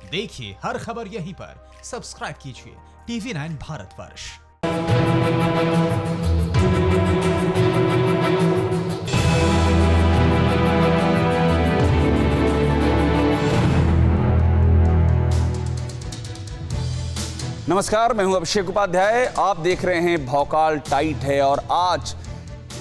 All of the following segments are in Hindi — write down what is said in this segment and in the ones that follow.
देखिए हर खबर यहीं पर। सब्सक्राइब कीजिए TV9 भारतवर्ष। नमस्कार, मैं हूं अभिषेक उपाध्याय। आप देख रहे हैं भौकाल टाइट है और आज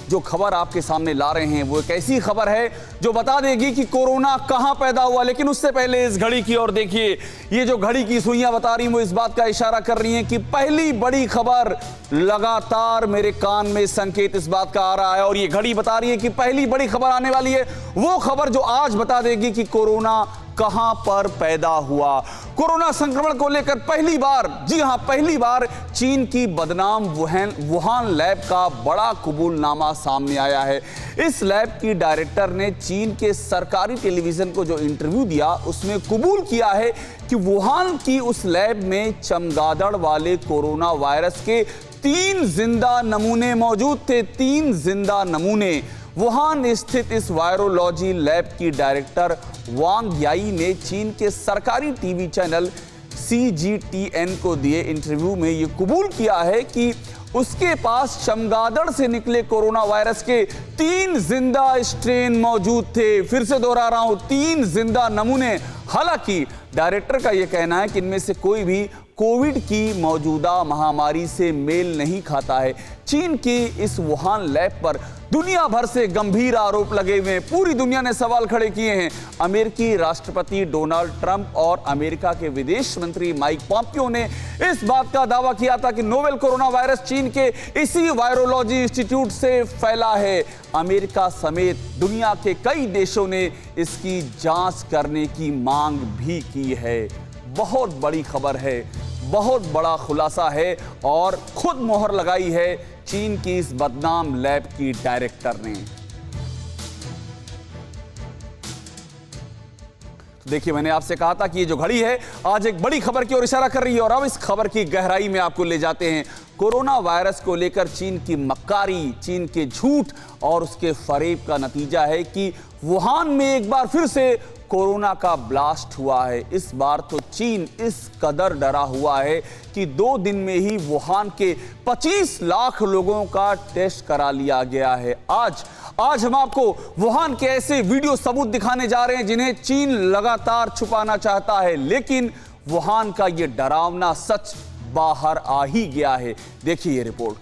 जो खबर आपके सामने ला रहे हैं वो एक ऐसी खबर है जो बता देगी कि कोरोना कहां पैदा हुआ। लेकिन उससे पहले इस घड़ी की ओर देखिए। ये जो घड़ी की सुइयां बता रही हैं वो इस बात का इशारा कर रही हैं कि पहली बड़ी खबर, लगातार मेरे कान में संकेत इस बात का आ रहा है और ये घड़ी बता रही है कि पहली बड़ी खबर आने वाली है। वो खबर जो आज बता देगी कि कोरोना कहां पर पैदा हुआ। कोरोना संक्रमण को लेकर पहली बार, जी हां पहली बार, चीन की बदनाम वुहान लैब का बड़ा कबूलनामा सामने आया है। इस लैब की डायरेक्टर ने चीन के सरकारी टेलीविजन को जो इंटरव्यू दिया उसमें कबूल किया है कि वुहान की उस लैब में चमगादड़ वाले कोरोना वायरस के 3 जिंदा नमूने मौजूद थे। 3 जिंदा नमूने। वुहान स्थित इस वायरोलॉजी लैब की डायरेक्टर वांग याई ने चीन के सरकारी टीवी चैनल CGTN को दिए इंटरव्यू में यह कबूल किया है कि उसके पास चमगादड़ से निकले कोरोना वायरस के 3 जिंदा स्ट्रेन मौजूद थे। फिर से दोहरा रहा हूं, 3 जिंदा नमूने। हालांकि डायरेक्टर का यह कहना है कि इनमें से कोई भी कोविड की मौजूदा महामारी से मेल नहीं खाता है। चीन की इस वुहान लैब पर दुनिया भर से गंभीर आरोप लगे हुए हैं। पूरी दुनिया ने सवाल खड़े किए हैं। अमेरिकी राष्ट्रपति डोनाल्ड ट्रंप और अमेरिका के विदेश मंत्री माइक पॉम्पियो ने इस बात का दावा किया था कि नोवेल कोरोना वायरस चीन के इसी वायरोलॉजी इंस्टीट्यूट से फैला है। अमेरिका समेत दुनिया के कई देशों ने इसकी जांच करने की मांग भी की है। बहुत बड़ी खबर है, बहुत बड़ा खुलासा है और खुद मोहर लगाई है चीन की इस बदनाम लैब की डायरेक्टर ने। देखिए, मैंने आपसे कहा था कि ये जो घड़ी है आज एक बड़ी खबर की ओर इशारा कर रही है और अब इस खबर की गहराई में आपको ले जाते हैं। कोरोना वायरस को लेकर चीन की मक्कारी, चीन के झूठ और उसके फरेब का नतीजा है कि वुहान में एक बार फिर से कोरोना का ब्लास्ट हुआ है। इस बार तो चीन इस कदर डरा हुआ है कि 2 दिन में ही वुहान के 25 लाख लोगों का टेस्ट करा लिया गया है। आज हम आपको वुहान के ऐसे वीडियो सबूत दिखाने जा रहे हैं जिन्हें चीन लगातार छुपाना चाहता है, लेकिन वुहान का यह डरावना सच बाहर आ ही गया है। देखिए ये रिपोर्ट।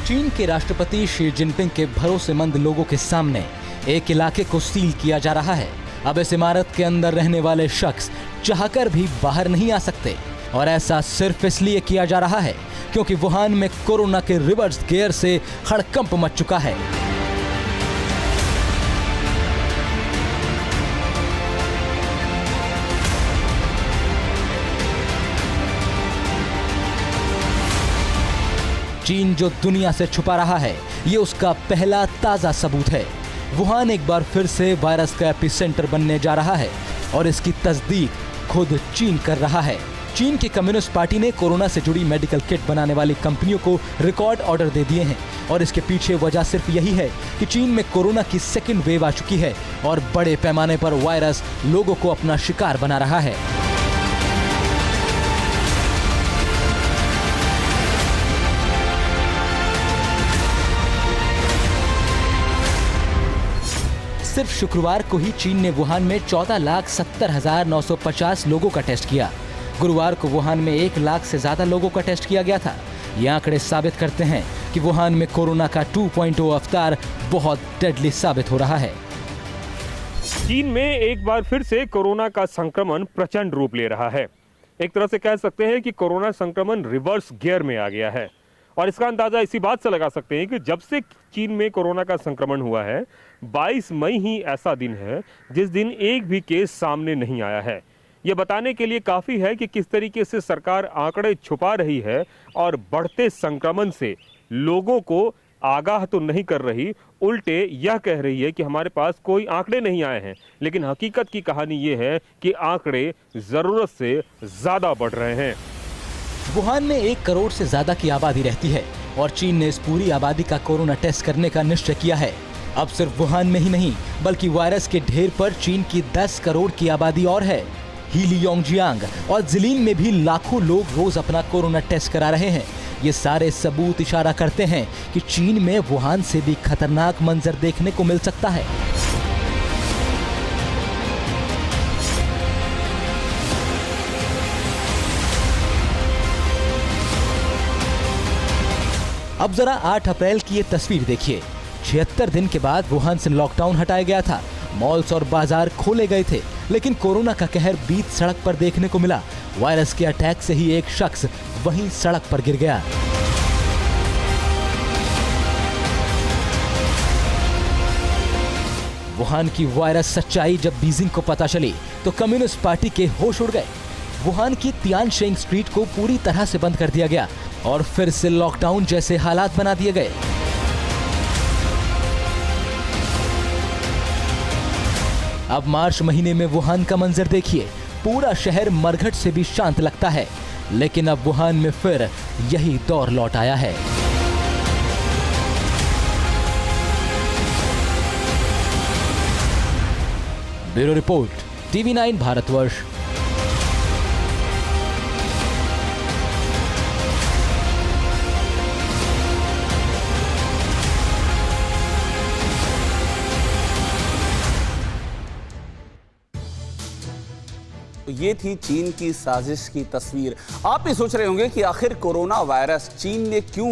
चीन के राष्ट्रपति शी जिनपिंग के भरोसेमंद लोगों के सामने एक इलाके को सील किया जा रहा है। अब इस इमारत के अंदर रहने वाले शख्स चाहकर भी बाहर नहीं आ सकते और ऐसा सिर्फ इसलिए किया जा रहा है क्योंकि वुहान में कोरोना के रिवर्स गियर से हड़कंप मच चुका है। चीन जो दुनिया से छुपा रहा है, ये उसका पहला ताजा सबूत है। वुहान एक बार फिर से वायरस का एपिसेंटर बनने जा रहा है और इसकी तस्दीक खुद चीन कर रहा है। चीन की कम्युनिस्ट पार्टी ने कोरोना से जुड़ी मेडिकल किट बनाने वाली कंपनियों को रिकॉर्ड ऑर्डर दे दिए हैं और इसके पीछे वजह सिर्फ यही है कि चीन में कोरोना की सेकेंड वेव आ चुकी है और बड़े पैमाने पर वायरस लोगों को अपना शिकार बना रहा है। सिर्फ शुक्रवार को ही चीन ने वुहान में 14,70,950 लोगों का टेस्ट किया। गुरुवार को वुहान में 1 लाख से ज्यादा लोगों का टेस्ट किया गया था। ये आंकड़े साबित करते हैं कि वुहान में कोरोना का 2.0 अवतार बहुत डेडली साबित हो रहा है। चीन में एक बार फिर से कोरोना का संक्रमण प्रचंड रूप ले रहा है। एक तरह से कह सकते हैं कि कोरोना संक्रमण रिवर्स गियर में आ गया है और इसका अंदाजा इसी बात से लगा सकते हैं कि जब से चीन में कोरोना का संक्रमण हुआ है 22 मई ही ऐसा दिन है जिस दिन एक भी केस सामने नहीं आया है। यह बताने के लिए काफी है कि किस तरीके से सरकार आंकड़े छुपा रही है और बढ़ते संक्रमण से लोगों को आगाह तो नहीं कर रही, उल्टे यह कह रही है कि हमारे पास कोई आंकड़े नहीं आए हैं। लेकिन हकीकत की कहानी ये है कि आंकड़े जरूरत से ज्यादा बढ़ रहे हैं। वुहान में 1 करोड़ से ज्यादा की आबादी रहती है और चीन ने इस पूरी आबादी का कोरोना टेस्ट करने का निश्चय किया है। अब सिर्फ वुहान में ही नहीं बल्कि वायरस के ढेर पर चीन की 10 करोड़ की आबादी और है। हीलियोंगजियांग और जिलिन में भी लाखों लोग रोज अपना कोरोना टेस्ट करा रहे हैं। ये सारे सबूत इशारा करते हैं कि चीन में वुहान से भी खतरनाक मंजर देखने को मिल सकता है। अब जरा 8 अप्रैल की ये तस्वीर देखिए। 76 दिन के बाद वुहान से लॉकडाउन हटाया गया था। मॉल्स और बाजार खोले गए थे, लेकिन कोरोना का कहर बीच सड़क पर देखने को मिला। वायरस के अटैक से ही एक शख्स वहीं सड़क पर गिर गया। वुहान की वायरस सच्चाई जब बीजिंग को पता चली तो कम्युनिस्ट पार्टी के होश उड़ गए। वुहान की तियानशेंग स्ट्रीट को पूरी तरह से बंद कर दिया गया और फिर से लॉकडाउन जैसे हालात बना दिए गए। अब मार्च महीने में वुहान का मंजर देखिए। पूरा शहर मरघट से भी शांत लगता है, लेकिन अब वुहान में फिर यही दौर लौट आया है। Bureau report, TV9 Bharatvarsh. ये थी चीन की साजिश की तस्वीर। आप भी सोच रहे होंगे कि आखिर कोरोना वायरस चीन ने क्यों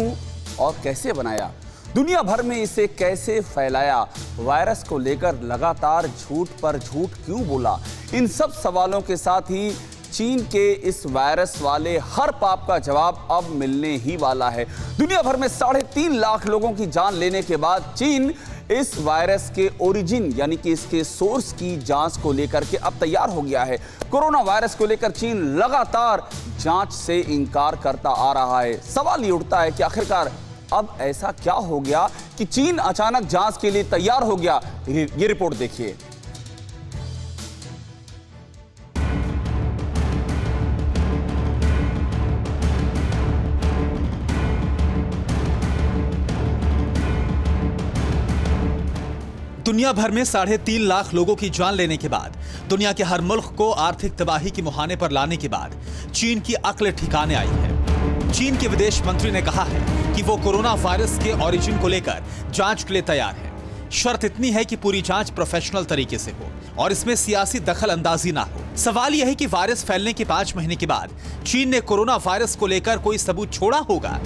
और कैसे बनाया, दुनिया भर में इसे कैसे फैलाया, वायरस को लेकर लगातार झूठ पर झूठ क्यों बोला। इन सब सवालों के साथ ही चीन के इस वायरस वाले हर पाप का जवाब अब मिलने ही वाला है। दुनिया भर में 3.5 लाख लोगों की जान लेने के बाद चीन इस वायरस के ओरिजिन यानी कि इसके सोर्स की जांच को लेकर के अब तैयार हो गया है। कोरोना वायरस को लेकर चीन लगातार जांच से इनकार करता आ रहा है। सवाल ये उठता है कि आखिरकार अब ऐसा क्या हो गया कि चीन अचानक जांच के लिए तैयार हो गया। ये रिपोर्ट देखिए। दुनिया भर में 3.5 लाख लोगों की जान लेने के बाद, दुनिया के हर मुल्क को आर्थिक तबाही के मुहाने पर लाने के बाद चीन की अक्ल ठिकाने आई है। चीन के विदेश मंत्री ने कहा है कि वो कोरोना वायरस के ओरिजिन को लेकर जांच के लिए तैयार है। शर्त इतनी है कि पूरी जांच प्रोफेशनल तरीके से हो और इसमें सियासी दखल अंदाजी ना हो। सवाल यह है कि वायरस फैलने के 5 महीने के बाद चीन ने कोरोना वायरस को लेकर कोई सबूत छोड़ा होगा।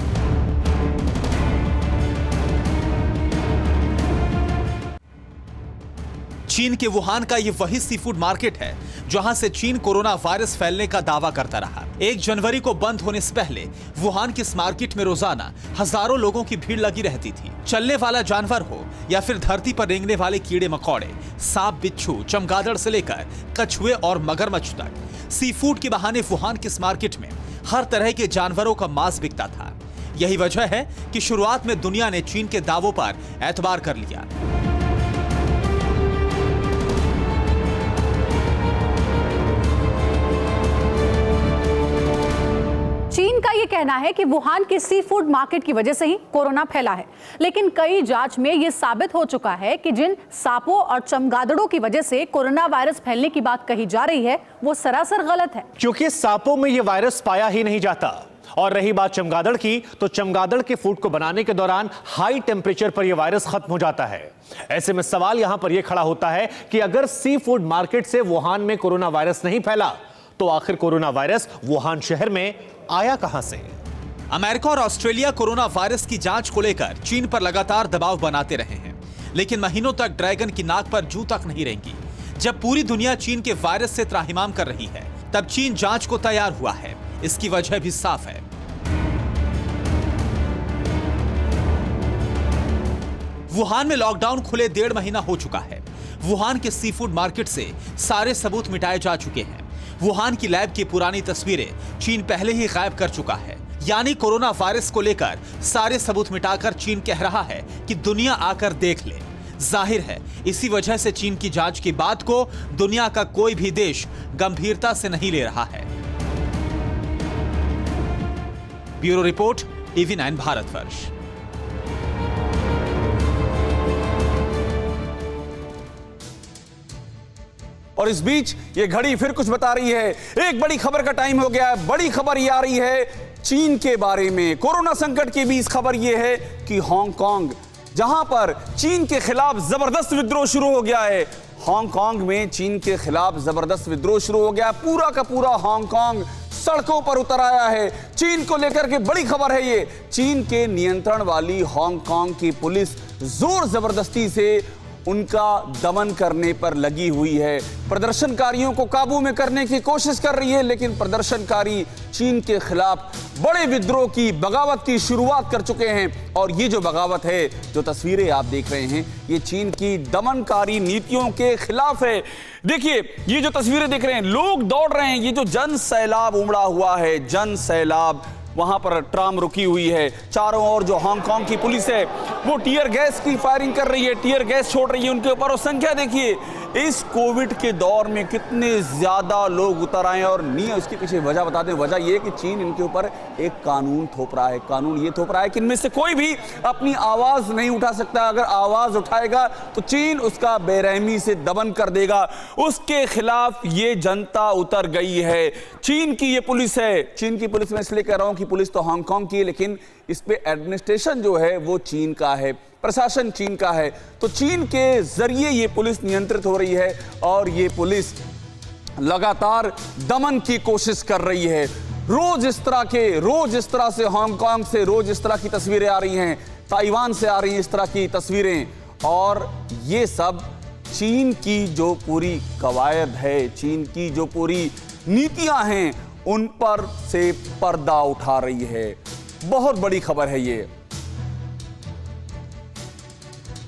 चीन के वुहान का ये वही सी फूड मार्केट है जहां से चीन कोरोना वायरस फैलने का दावा करता रहा। 1 जनवरी को बंद होने से पहले वुहान की इस मार्केट में रोजाना हजारों लोगों की भीड़ लगी रहती थी। चलने वाला जानवर हो या फिर धरती पर रेंगने वाले कीड़े मकोड़े, सांप, बिच्छू, चमगादड़ से लेकर कछुए और मगरमच्छ तक, सी फूड के बहाने वुहान की इस मार्केट में हर तरह के जानवरों का मांस बिकता था। यही वजह है कि शुरुआत में दुनिया ने चीन के दावों पर एतबार कर लिया। चीन का ये कहना है कि वुहान की सी फूड मार्केट की वजह से ही कोरोना फैला है, लेकिन कई जांच में ये साबित हो चुका है कि जिन सांपों और चमगादड़ों की वजह से कोरोना वायरस फैलने की बात कही जा रही है वो सरासर गलत है। क्योंकि सांपों में ये वायरस पाया ही नहीं जाता। और रही बात चमगादड़ की, तो चमगादड़ के फूड को बनाने के दौरान हाई टेम्परेचर पर यह वायरस खत्म हो जाता है। ऐसे में सवाल यहां पर यह खड़ा होता है कि अगर सी फूड मार्केट से वुहान में कोरोना वायरस नहीं फैला तो आखिर कोरोना वायरस वुहान शहर में आया कहां से? अमेरिका और ऑस्ट्रेलिया कोरोना वायरस की जांच को लेकर चीन पर लगातार दबाव बनाते रहे हैं, लेकिन महीनों तक ड्रैगन की नाक पर जू तक नहीं रेंगी। जब पूरी दुनिया चीन के वायरस से त्राहिमाम कर रही है, तब चीन जांच को तैयार हुआ है। इसकी वजह भी साफ है। वुहान में लॉकडाउन खुले 1.5 महीना हो चुका है। वुहान के सी फूड मार्केट से सारे सबूत मिटाए जा चुके हैं। वुहान की लैब की पुरानी तस्वीरें चीन पहले ही गायब कर चुका है। यानी कोरोना वायरस को लेकर सारे सबूत मिटाकर चीन कह रहा है कि दुनिया आकर देख ले। जाहिर है इसी वजह से चीन की जांच की बात को दुनिया का कोई भी देश गंभीरता से नहीं ले रहा है। Bureau report, TV9 Bharatvarsh. और इस बीच ये घड़ी फिर कुछ बता रही है। एक बड़ी खबर का टाइम हो गया है। बड़ी खबर ये आ रही है चीन के बारे में। कोरोना संकट के बीच खबर ये है कि हांगकांग, जहां पर चीन के खिलाफ जबरदस्त विद्रोह शुरू हो गया है, हांगकांग में चीन के खिलाफ जबरदस्त विद्रोह शुरू हो गया है। पूरा का पूरा हांगकांग सड़कों पर उतर आया है। चीन को लेकर के बड़ी खबर है ये। चीन के नियंत्रण वाली हांगकांग की पुलिस जोर जबरदस्ती से उनका दमन करने पर लगी हुई है। प्रदर्शनकारियों को काबू में करने की कोशिश कर रही है, लेकिन प्रदर्शनकारी चीन के खिलाफ बड़े विद्रोह की, बगावत की शुरुआत कर चुके हैं। और ये जो बगावत है, जो तस्वीरें आप देख रहे हैं, ये चीन की दमनकारी नीतियों के खिलाफ है। देखिए ये जो तस्वीरें देख रहे हैं, लोग दौड़ रहे हैं। ये जो जन सैलाब उमड़ा हुआ है, जन सैलाब, वहां पर ट्राम रुकी हुई है। चारों ओर जो हांगकांग की पुलिस है वो टीयर गैस की फायरिंग कर रही है, टीयर गैस छोड़ रही है उनके ऊपर। और संख्या देखिए, इस कोविड के दौर में कितने ज्यादा लोग उतर आए। और नहीं, इसके पीछे वजह बता दें। वजह यह कि चीन इनके ऊपर एक कानून थोप रहा है। कानून ये थोप रहा है कि इनमें से कोई भी अपनी आवाज नहीं उठा सकता। अगर आवाज उठाएगा तो चीन उसका बेरहमी से दमन कर देगा। उसके खिलाफ ये जनता उतर गई है। चीन की ये पुलिस है। चीन की पुलिस, मैं इसलिए कह रहा हूं कि पुलिस तो हांगकांग की है, लेकिन इस पे एडमिनिस्ट्रेशन जो है वो चीन का है, प्रशासन चीन का है। तो चीन के जरिए ये पुलिस नियंत्रित हो रही है और ये पुलिस लगातार दमन की कोशिश कर रही है। रोज इस तरह से हांगकांग से रोज इस तरह की तस्वीरें आ रही हैं, ताइवान से आ रही हैं इस तरह की तस्वीरें। और ये सब चीन की जो पूरी कवायद है, चीन की जो पूरी नीतियां हैं, उन पर से पर्दा उठा रही है। बहुत बड़ी खबर है ये।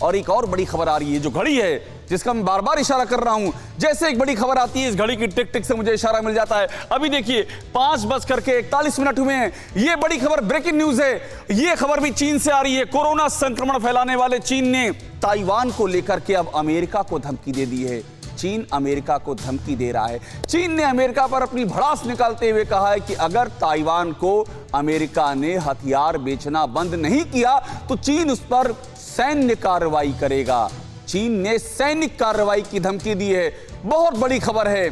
और एक और बड़ी खबर आ रही है, जो घड़ी है जिसका मैं बार बार इशारा कर रहा हूं। जैसे एक बड़ी खबर आती है, इस घड़ी की टिक टिक से मुझे इशारा मिल जाता है। अभी देखिए 5:41 हुए हैं। ये बड़ी खबर, ब्रेकिंग न्यूज है। ये खबर भी चीन से आ रही है। कोरोना संक्रमण फैलाने वाले चीन ने ताइवान को लेकर के अब अमेरिका को धमकी दे दी है। चीन अमेरिका को धमकी दे रहा है। चीन ने अमेरिका पर अपनी भड़ास निकालते हुए कहा है कि अगर ताइवान को अमेरिका ने हथियार बेचना बंद नहीं किया तो चीन उस पर सैन्य कार्रवाई करेगा। चीन ने सैनिक कार्रवाई की धमकी दी है। बहुत बड़ी खबर है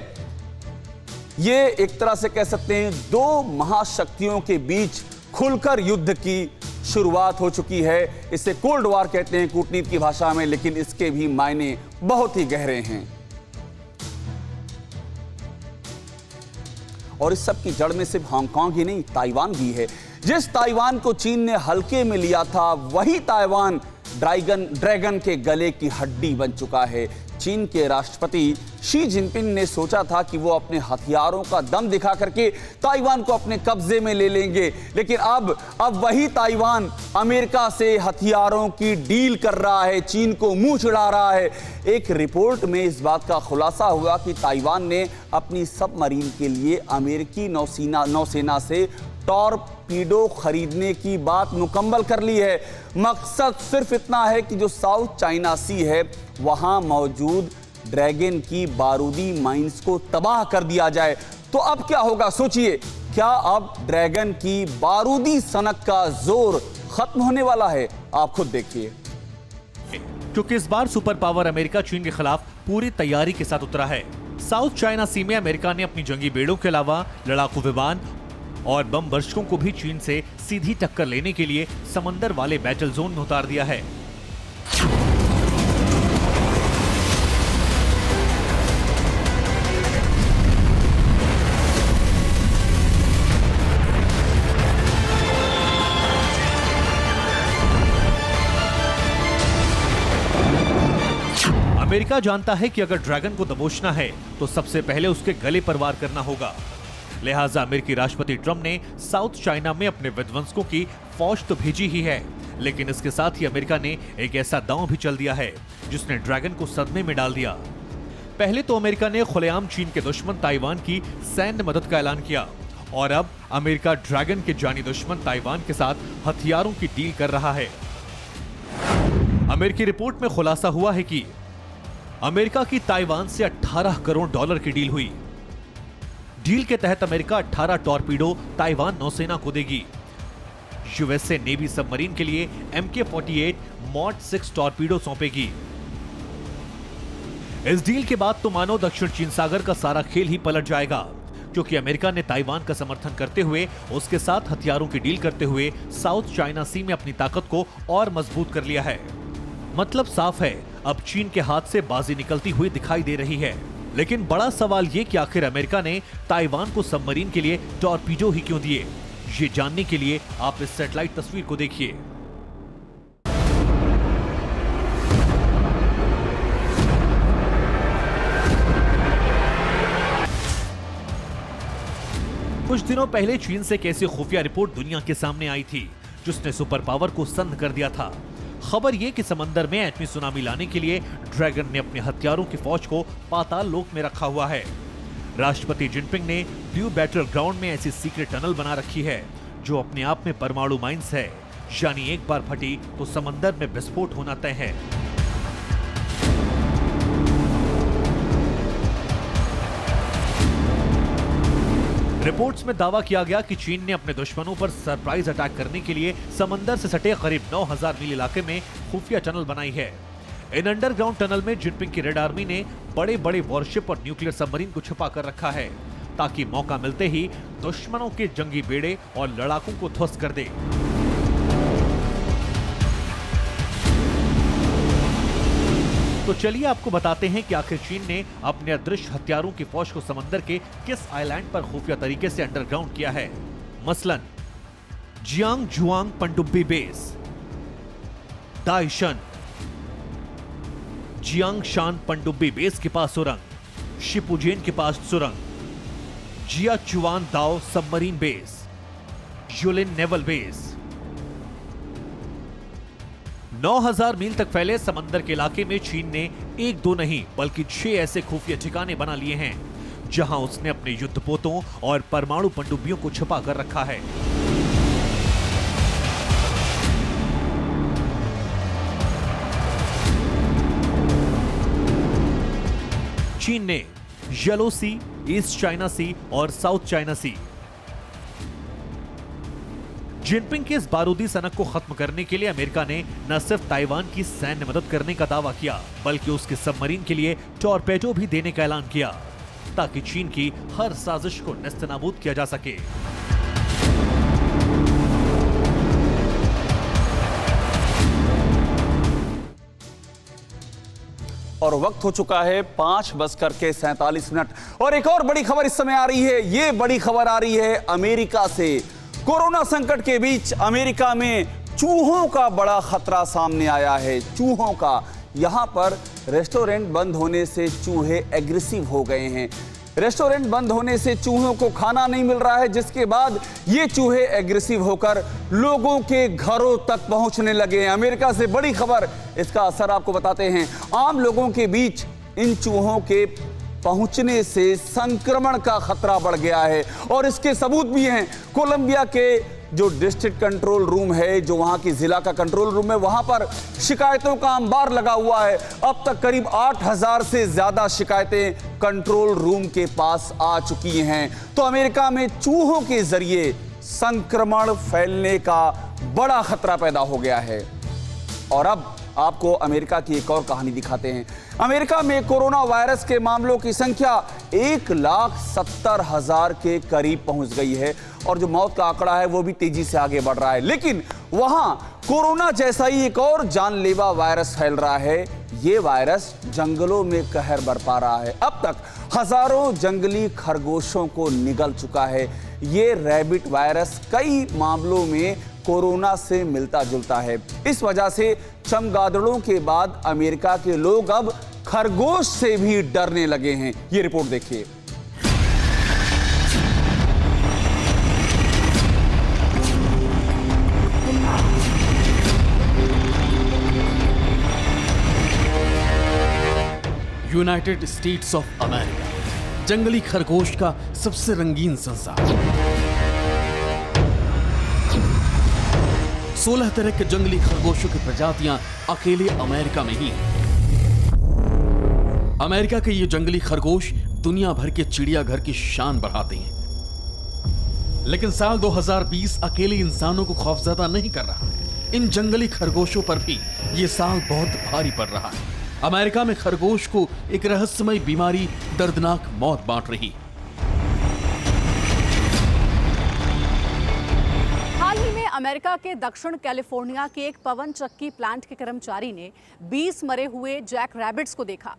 ये। एक तरह से कह सकते हैं दो महाशक्तियों के बीच खुलकर युद्ध की शुरुआत हो चुकी है। इसे कोल्ड वॉर कहते हैं कूटनीति की भाषा में, लेकिन इसके भी मायने बहुत ही गहरे हैं। और इस सब की जड़ में सिर्फ हांगकांग ही नहीं, ताइवान भी है। जिस ताइवान को चीन ने हल्के में लिया था, वही ताइवान ड्रैगन के गले की हड्डी बन चुका है। चीन के राष्ट्रपति शी जिनपिंग ने सोचा था कि वो अपने हथियारों का दम दिखा करके ताइवान को अपने कब्जे में ले लेंगे, लेकिन अब वही ताइवान अमेरिका से हथियारों की डील कर रहा है, चीन को मुंह चिढ़ा रहा है। एक रिपोर्ट में इस बात का खुलासा हुआ कि ताइवान ने अपनी सबमरीन के लिए अमेरिकी नौसेना से टॉर्पीडो खरीदने की बात मुकम्मल कर ली है। मकसद सिर्फ इतना है कि जो साउथ चाइना सी है, वहां मौजूद ड्रैगन की बारूदी माइंस को तबाह कर दिया जाए। तो अब क्या होगा सोचिए, क्या अब ड्रैगन की बारूदी सनक का जोर खत्म होने वाला है? आप खुद देखिए। क्योंकि इस बार सुपर पावर अमेरिका चीन के खिलाफ पूरी तैयारी के साथ उतरा है। साउथ चाइना सी में अमेरिका ने अपनी जंगी बेड़ों के अलावा लड़ाकू विमान और बम वर्षकों को भी चीन से सीधी टक्कर लेने के लिए समंदर वाले बैटल जोन में उतार दिया है। अमेरिका जानता है कि अगर ड्रैगन को दबोचना है तो सबसे पहले उसके गले पर वार करना होगा। लिहाजा अमेरिकी राष्ट्रपति ट्रंप ने साउथ चाइना में अपने विध्वंसकों की फौज तो भेजी ही है, लेकिन इसके साथ ही अमेरिका ने एक ऐसा दांव भी चल दिया है जिसने ड्रैगन को सदमे में डाल दिया। पहले तो अमेरिका ने खुलेआम चीन के दुश्मन ताइवान की सैन्य मदद का ऐलान किया और अब अमेरिका ड्रैगन के जानी दुश्मन ताइवान के साथ हथियारों की डील कर रहा है। अमेरिकी रिपोर्ट में खुलासा हुआ है कि अमेरिका की ताइवान से 18 करोड़ डॉलर की डील हुई। डील के तहत अमेरिका 18 टॉर्पीडो ताइवान नौसेना को देगी। यूएसए नेवी सबमरीन के लिए MK-48 मॉड 6 टॉर्पीडो सौंपेगी। इस डील के बाद तो मानो दक्षिण चीन सागर का सारा खेल ही पलट जाएगा, क्योंकि अमेरिका ने ताइवान का समर्थन करते हुए उसके साथ हथियारों की डील करते हुए साउथ चाइना सी में अपनी ताकत को और मजबूत कर लिया है। मतलब साफ है, अब चीन के हाथ से बाजी निकलती हुई दिखाई दे रही है। लेकिन बड़ा सवाल ये कि आखिर अमेरिका ने ताइवान को सबमरीन के लिए टॉर्पीडो ही क्यों दिए? ये जानने के लिए आप इस सैटेलाइट तस्वीर को देखिए। कुछ दिनों पहले चीन से एक ऐसी खुफिया रिपोर्ट दुनिया के सामने आई थी जिसने सुपर पावर को सन्न कर दिया था। खबर यह कि समंदर में एटमी सुनामी लाने के लिए ड्रैगन ने अपने हथियारों की फौज को पाताल लोक में रखा हुआ है। राष्ट्रपति जिनपिंग ने ब्लू बैटल ग्राउंड में ऐसी सीक्रेट टनल बना रखी है जो अपने आप में परमाणु माइंस है, यानी एक बार फटी तो समंदर में विस्फोट होना तय है। रिपोर्ट्स में दावा किया गया कि चीन ने अपने दुश्मनों पर सरप्राइज अटैक करने के लिए समंदर से सटे करीब 9000 मील इलाके में खुफिया टनल बनाई है। इन अंडरग्राउंड टनल में जिनपिंग की रेड आर्मी ने बड़े बड़े वॉरशिप और न्यूक्लियर सबमरीन को छुपा कर रखा है, ताकि मौका मिलते ही दुश्मनों के जंगी बेड़े और लड़ाकों को ध्वस्त कर दे। तो चलिए आपको बताते हैं कि आखिर चीन ने अपने अदृश्य हथियारों की फौज को समंदर के किस आइलैंड पर खुफिया तरीके से अंडरग्राउंड किया है। मसलन जियांग जुआंग पनडुब्बी बेस, दाइशन, जियांग शान पनडुब्बी बेस के पास सुरंग, शिपुजेन के पास सुरंग, जिया चुआन दाओ submarine base, Yulin naval base. 9000 मील तक फैले समंदर के इलाके में चीन ने एक दो नहीं बल्कि 6 ऐसे खुफिया ठिकाने बना लिए हैं जहां उसने अपने युद्धपोतों और परमाणु पनडुब्बियों को छुपा कर रखा है। चीन ने येलो सी, ईस्ट चाइना सी और साउथ चाइना सी। जिनपिंग की इस बारूदी सनक को खत्म करने के लिए अमेरिका ने न सिर्फ ताइवान की सैन्य मदद करने का दावा किया, बल्कि उसके सबमरीन के लिए टॉर्पेडो भी देने का ऐलान किया, ताकि चीन की हर साजिश को नेस्तनाबूद किया जा सके। और वक्त हो चुका है 5:47 और एक और बड़ी खबर इस समय आ रही है। ये बड़ी खबर आ रही है अमेरिका से। कोरोना संकट के बीच अमेरिका में चूहों का बड़ा खतरा सामने आया है। चूहों का, यहां पर रेस्टोरेंट बंद होने से चूहे एग्रेसिव हो गए हैं। रेस्टोरेंट बंद होने से चूहों को खाना नहीं मिल रहा है, जिसके बाद ये चूहे एग्रेसिव होकर लोगों के घरों तक पहुंचने लगे हैं। अमेरिका से बड़ी खबर, इसका असर आपको बताते हैं। आम लोगों के बीच इन चूहों के पहुंचने से संक्रमण का खतरा बढ़ गया है और इसके सबूत भी हैं। कोलंबिया के जो डिस्ट्रिक्ट कंट्रोल रूम है, जो वहां की जिला का कंट्रोल रूम है, वहां पर शिकायतों का अंबार लगा हुआ है। अब तक करीब 8000 से ज्यादा शिकायतें कंट्रोल रूम के पास आ चुकी हैं। तो अमेरिका में चूहों के जरिए संक्रमण फैलने का बड़ा खतरा पैदा हो गया है। और अब आपको अमेरिका की एक और कहानी दिखाते हैं। अमेरिका में कोरोना वायरस के मामलों की संख्या 1,70,000 के करीब पहुंच गई है और जो मौत का आंकड़ा है वो भी तेजी से आगे बढ़ रहा है। लेकिन वहां कोरोना जैसा ही एक और जानलेवा वायरस फैल रहा है। ये वायरस जंगलों में कहर बरपा रहा है। अब तक हजारों जंगली खरगोशों को निगल चुका है। ये रैबिट वायरस कई मामलों में कोरोना से मिलता जुलता है। इस वजह से चमगादड़ों के बाद अमेरिका के लोग अब खरगोश से भी डरने लगे हैं। ये रिपोर्ट देखिए। यूनाइटेड स्टेट्स ऑफ अमेरिका जंगली खरगोश का सबसे रंगीन संसार। 16 तरह के जंगली खरगोशों की प्रजातियां अकेले अमेरिका में ही हैं। अमेरिका के ये जंगली खरगोश दुनिया भर के चिड़ियाघर की शान बढ़ाते हैं। लेकिन साल 2020 अकेले इंसानों को खौफजदा नहीं कर रहा है। इन जंगली खरगोशों पर भी ये साल बहुत भारी पड़ रहा है। अमेरिका में खरगोश को एक रहस्यमय बीमारी दर्दनाक मौत बांट रही है। हाल ही में अमेरिका के दक्षिण कैलिफोर्निया के एक पवन चक्की प्लांट के कर्मचारी ने 20 मरे हुए जैक रैबिट्स को देखा।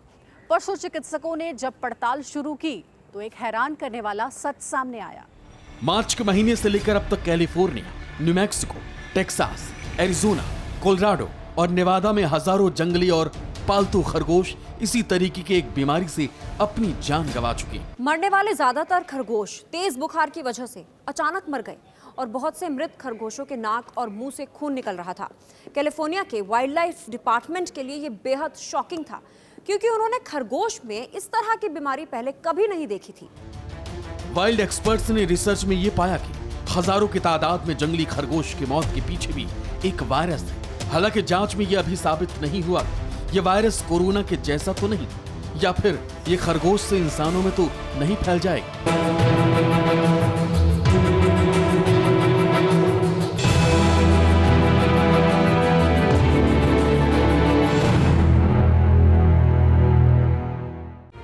पशु चिकित्सकों ने जब पड़ताल शुरू की तो एक हैरान करने वाला सच सामने आया। मार्च के महीने से लेकर अब तक California, new Mexico, Texas, Arizona, Colorado और नेवादा में हजारों जंगली और पालतू खरगोश इसी तरीके की एक बीमारी से अपनी जान गंवा चुके हैं। मरने वाले ज्यादातर खरगोश तेज बुखार की वजह से अचानक मर गए और बहुत से मृत खरगोशों के नाक और मुंह से खून निकल रहा था। कैलिफोर्निया के वाइल्ड लाइफ डिपार्टमेंट के लिए ये बेहद शॉकिंग था, क्योंकि उन्होंने खरगोश में इस तरह की बीमारी पहले कभी नहीं देखी थी। वाइल्ड एक्सपर्ट्स ने रिसर्च में ये पाया कि हजारों की तादाद में जंगली खरगोश की मौत के पीछे भी एक वायरस है। हालांकि जांच में यह अभी साबित नहीं हुआ यह वायरस कोरोना के जैसा तो नहीं, या फिर ये खरगोश से इंसानों में तो नहीं फैल जाएगा।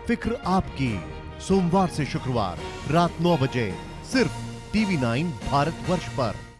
फिक्र आपकी, सोमवार से शुक्रवार रात 9 बजे सिर्फ TV9 भारतवर्ष पर।